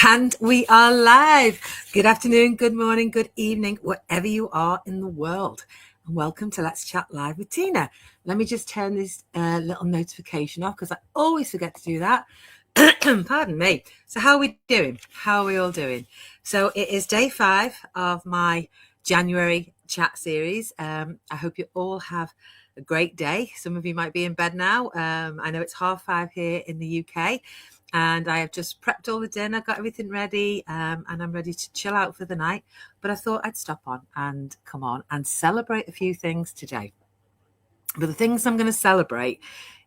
And we are live. Good afternoon, good morning, good evening, wherever you are in the world. And welcome to Let's Chat Live with Tina. Let me just turn this little notification off because I always forget to do that. Pardon me. So how are we doing? How are we all doing? So it is day 5 of my January chat series. I hope you all have a great day. Some of you might be in bed now. I know it's 5:30 here in the UK. And I have just prepped all the dinner, got everything ready, and I'm ready to chill out for the night. But I thought I'd stop on and come on and celebrate a few things today. But the things I'm going to celebrate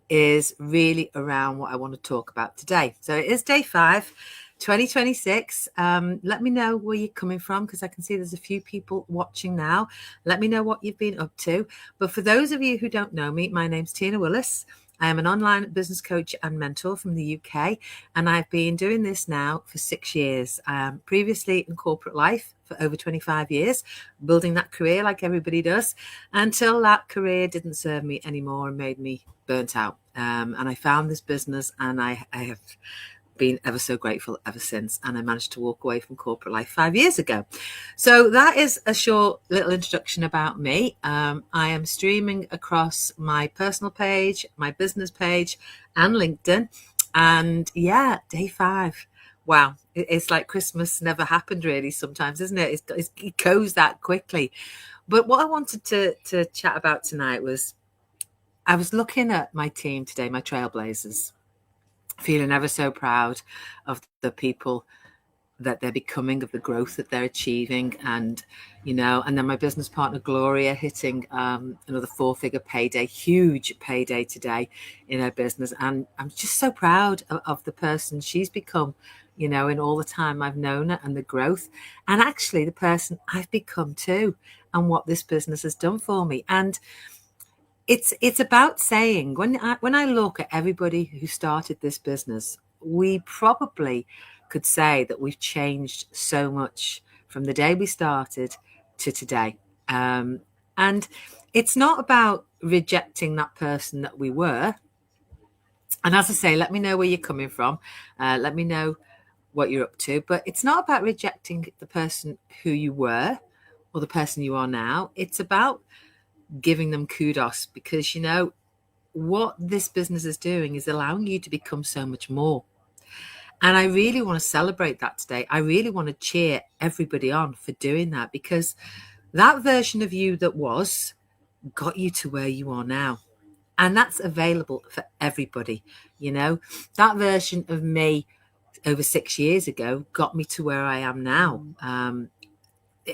is really around what I want to talk about today. So it is day 5, 2026. Let me know where you're coming from because I can see there's a few people watching now. Let me know what you've been up to. But for those of you who don't know me, my name's Tina Willis. I am an online business coach and mentor from the UK, and I've been doing this now for 6 years. Previously in corporate life for over 25 years, building that career like everybody does, until that career didn't serve me anymore and made me burnt out. And I found this business, and I have been ever so grateful ever since, and I managed to walk away from corporate life 5 years ago. So that is a short little introduction about me. I am streaming across my personal page, my business page, and LinkedIn. And yeah, day 5. Wow, it's like Christmas never happened really sometimes, isn't it? It goes that quickly. But what I wanted to chat about tonight was, I was looking at my team today, my Trailblazers, feeling ever so proud of the people that they're becoming, of the growth that they're achieving. And and then my business partner Gloria hitting another 4-figure payday, huge payday today in her business. And I'm just so proud of the person she's become, in all the time I've known her, and the growth, and actually the person I've become too, and what this business has done for me. And it's about saying, when I look at everybody who started this business, we probably could say that we've changed so much from the day we started to today. And it's not about rejecting that person that we were. And as I say, let me know where you're coming from. Let me know what you're up to. But it's not about rejecting the person who you were or the person you are now. It's about giving them kudos, because what this business is doing is allowing you to become so much more. And I really want to celebrate that today. I really want to cheer everybody on for doing that, because that version of you that was got you to where you are now. And that's available for everybody. That version of me over 6 years ago got me to where I am now.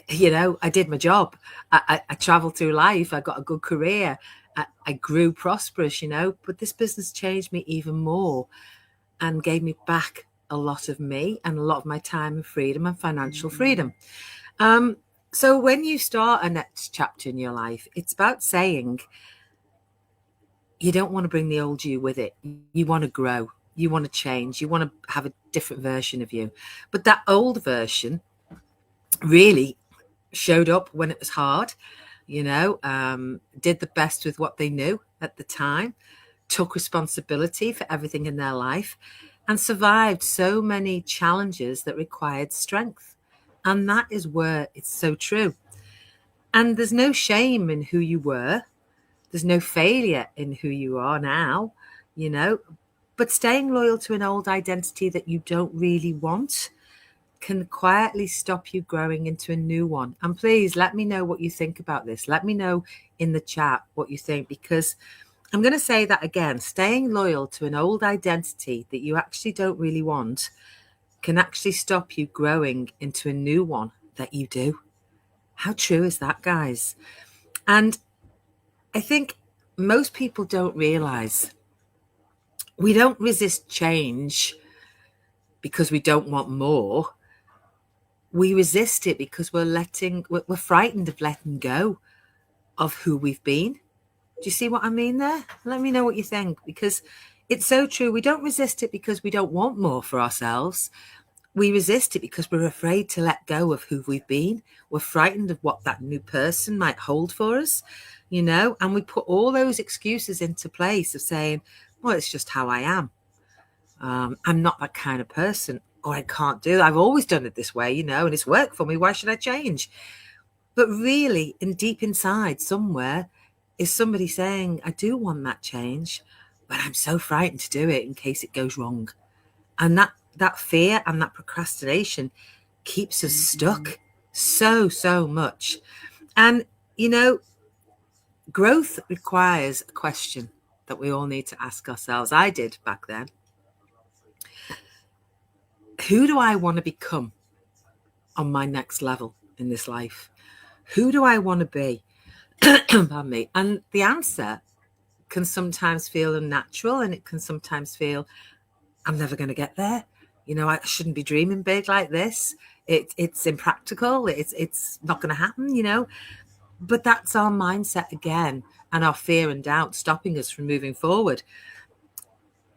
I did my job. I traveled through life. I got a good career. I grew prosperous, but this business changed me even more and gave me back a lot of me and a lot of my time and freedom and financial freedom. So when you start a next chapter in your life, it's about saying you don't want to bring the old you with it. You want to grow. You want to change. You want to have a different version of you. But that old version really showed up when it was hard, did the best with what they knew at the time, took responsibility for everything in their life, and survived so many challenges that required strength. And that is where it's so true. And there's no shame in who you were. There's no failure in who you are now, but staying loyal to an old identity that you don't really want can quietly stop you growing into a new one. And please let me know what you think about this. Let me know in the chat what you think, because I'm going to say that again. Staying loyal to an old identity that you actually don't really want can actually stop you growing into a new one that you do. How true is that, guys? And I think most people don't realize we don't resist change because we don't want more. We resist it because we're frightened of letting go of who we've been. Do you see what I mean there? Let me know what you think, because it's so true. We don't resist it because we don't want more for ourselves. We resist it because we're afraid to let go of who we've been. We're frightened of what that new person might hold for us, and we put all those excuses into place of saying, well, it's just how I am. I'm not that kind of person. or I can't do it. I've always done it this way, and it's worked for me. Why should I change? But really, in deep inside somewhere is somebody saying, I do want that change, but I'm so frightened to do it in case it goes wrong. And that fear and that procrastination keeps us stuck so much. And, growth requires a question that we all need to ask ourselves. I did back then. Who do I want to become on my next level in this life? Who do I want to be? Pardon me. And the answer can sometimes feel unnatural, and it can sometimes feel, I'm never going to get there. I shouldn't be dreaming big like this. It's impractical. It's not going to happen, But that's our mindset again, and our fear and doubt stopping us from moving forward.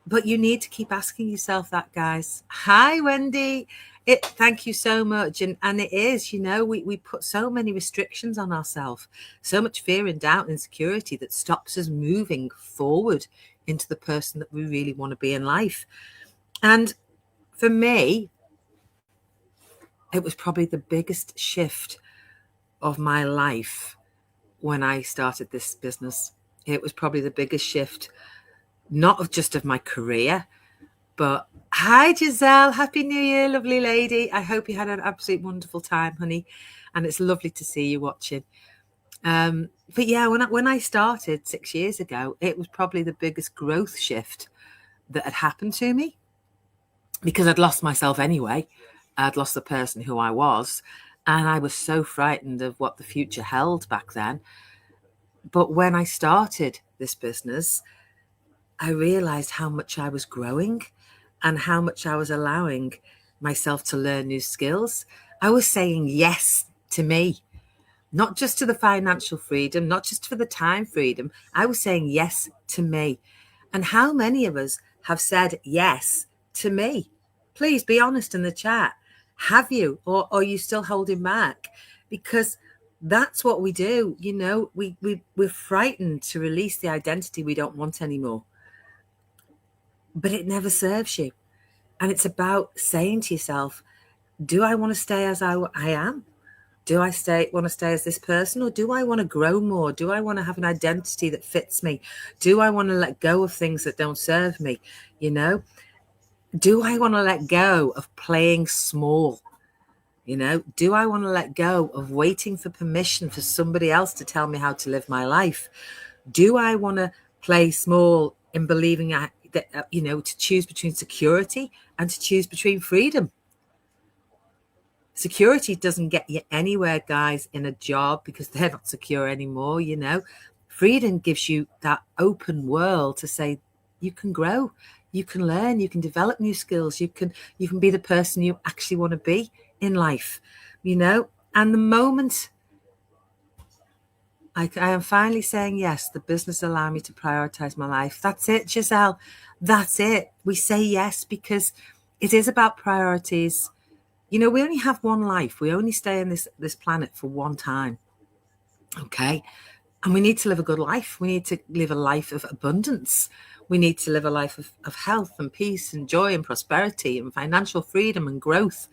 But you need to keep asking yourself that, guys. Hi, Wendy. Thank you so much. And it is, we put so many restrictions on ourselves, so much fear and doubt and insecurity that stops us moving forward into the person that we really want to be in life. And for me, it was probably the biggest shift of my life when I started this business. It was probably the biggest shift, not just of my career, but hi, Giselle. Happy New Year, lovely lady. I hope you had an absolute wonderful time, honey. And it's lovely to see you watching. But yeah, when I started 6 years ago, it was probably the biggest growth shift that had happened to me, because I'd lost myself anyway. I'd lost the person who I was, and I was so frightened of what the future held back then. But when I started this business, I realized how much I was growing and how much I was allowing myself to learn new skills. I was saying yes to me, not just to the financial freedom, not just for the time freedom. I was saying yes to me. And how many of us have said yes to me? Please be honest in the chat. Have you, or are you still holding back? Because that's what we do. We're frightened to release the identity we don't want anymore. But it never serves you. And it's about saying to yourself, do I want to stay as I am? Do I want to stay as this person, or do I want to grow more? Do I want to have an identity that fits me? Do I want to let go of things that don't serve me? Do I want to let go of playing small? Do I want to let go of waiting for permission for somebody else to tell me how to live my life? Do I want to play small in believing that, to choose between security and to choose between freedom? Security doesn't get you anywhere, guys, in a job, because they're not secure anymore. Freedom gives you that open world to say you can grow, you can learn, you can develop new skills, you can be the person you actually want to be in life, and the moment I am finally saying yes, the business allowed me to prioritize my life. That's it, Giselle. That's it. We say yes because it is about priorities. We only have one life. We only stay on this planet for one time. Okay. And we need to live a good life. We need to live a life of abundance. We need to live a life of health and peace and joy and prosperity and financial freedom and growth.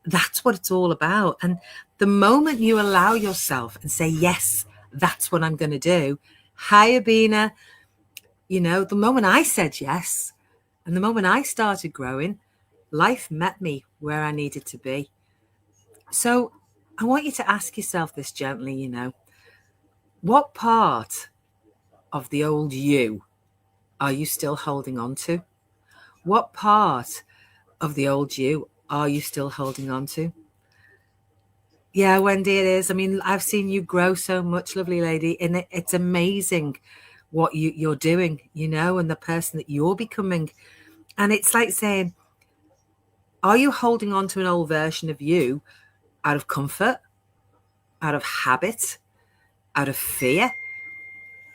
That's what it's all about. And the moment you allow yourself and say, yes, that's what I'm going to do. Hi, Abina. The moment I said yes, and the moment I started growing, life met me where I needed to be. So I want you to ask yourself this gently, what part of the old you are you still holding on to? What part of the old you are you still holding on to? Yeah, Wendy, it is. I mean, I've seen you grow so much, lovely lady, and it's amazing what you're doing, and the person that you're becoming. And it's like saying, are you holding on to an old version of you out of comfort, out of habit, out of fear,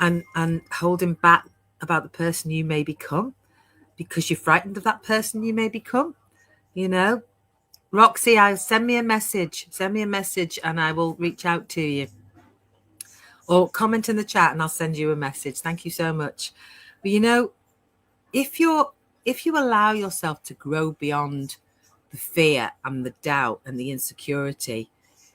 and holding back about the person you may become because you're frightened of that person you may become? Roxy, send me a message and I will reach out to you, or comment in the chat and I'll send you a message. Thank you so much. But if you allow yourself to grow beyond the fear and the doubt and the insecurity.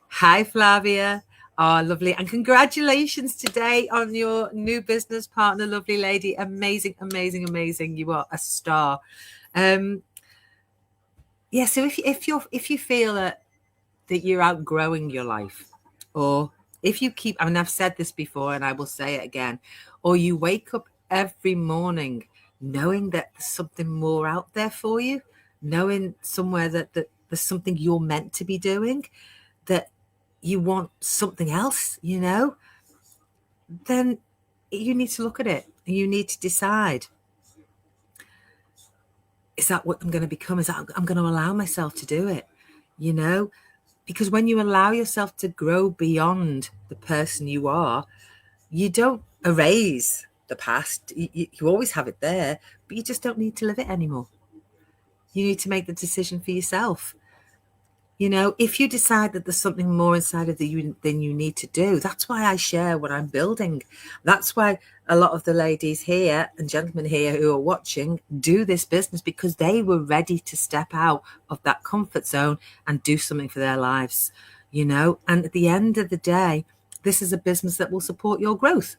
Hi, Flavia. Oh, lovely. And congratulations today on your new business partner, lovely lady. Amazing, amazing, amazing. You are a star. Yeah, so if you feel that you're outgrowing your life, or if you keep, I mean, I've said this before and I will say it again, or you wake up every morning knowing that there's something more out there for you, knowing somewhere that there's something you're meant to be doing, that you want something else, then you need to look at it and you need to decide, is that what I'm going to become? Is that I'm going to allow myself to do it, because when you allow yourself to grow beyond the person you are, you don't erase the past. You always have it there, but you just don't need to live it anymore. You need to make the decision for yourself. If you decide that there's something more inside of you than you need to do, that's why I share what I'm building. That's why a lot of the ladies here and gentlemen here who are watching do this business, because they were ready to step out of that comfort zone and do something for their lives, and at the end of the day, this is a business that will support your growth,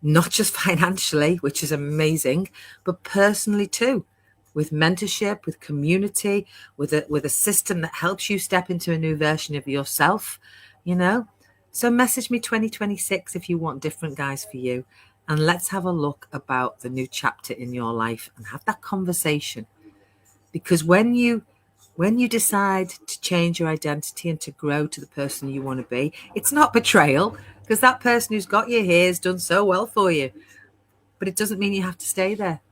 not just financially, which is amazing, but personally too. With mentorship, with community, with a system that helps you step into a new version of yourself, So message me 2026 if you want different guys for you. And let's have a look about the new chapter in your life and have that conversation. Because when you decide to change your identity and to grow to the person you want to be, it's not betrayal, because that person who's got you here has done so well for you. But it doesn't mean you have to stay there,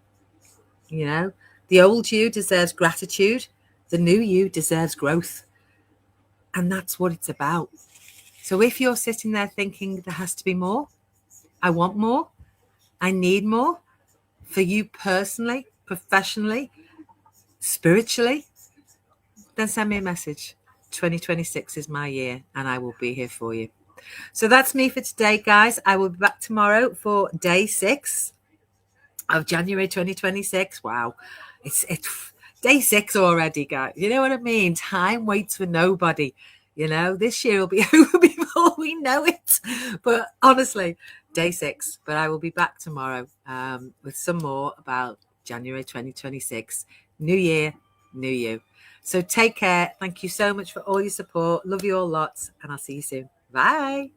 The old you deserves gratitude. The new you deserves growth. And that's what it's about. So if you're sitting there thinking there has to be more, I want more, I need more for you personally, professionally, spiritually, then send me a message. 2026 is my year and I will be here for you. So that's me for today, guys. I will be back tomorrow for day 6 of January 2026. Wow. It's day 6 already, guys. You know what I mean? Time waits for nobody. This year will be over before we know it. But honestly, day 6. But I will be back tomorrow with some more about January 2026. New year, new you. So take care. Thank you so much for all your support. Love you all lots. And I'll see you soon. Bye.